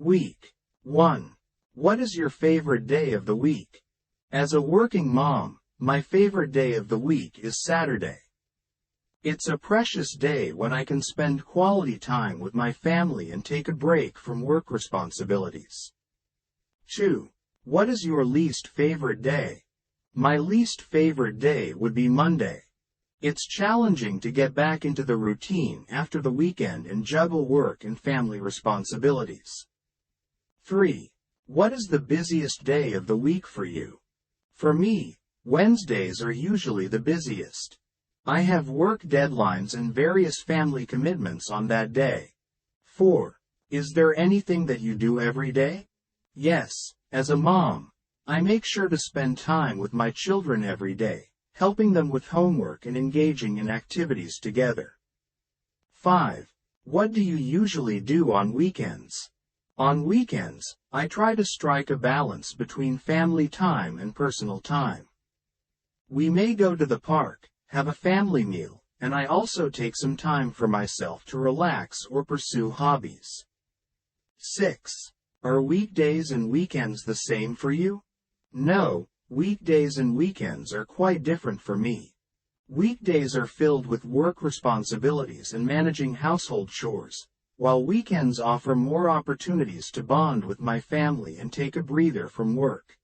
Week 1. What is your favorite day of the week? As a working mom, my favorite day of the week is Saturday. It's a precious day when I can spend quality time with my family and take a break from work responsibilities. 2. What is your least favorite day? My least favorite day would be Monday. It's challenging to get back into the routine after the weekend and juggle work and family responsibilities. 3. What is the busiest day of the week for you? For me, Wednesdays are usually the busiest. I have work deadlines and various family commitments on that day. 4. Is there anything that you do every day? Yes, as a mom, I make sure to spend time with my children every day, helping them with homework and engaging in activities together. 5. What do you usually do on weekends? On weekends, I try to strike a balance between family time and personal time. We may go to the park, have a family meal, and I also take some time for myself to relax or pursue hobbies. 6. Are weekdays and weekends the same for you? No, weekdays and weekends are quite different for me. Weekdays are filled with work responsibilities and managing household chores, while weekends offer more opportunities to bond with my family and take a breather from work.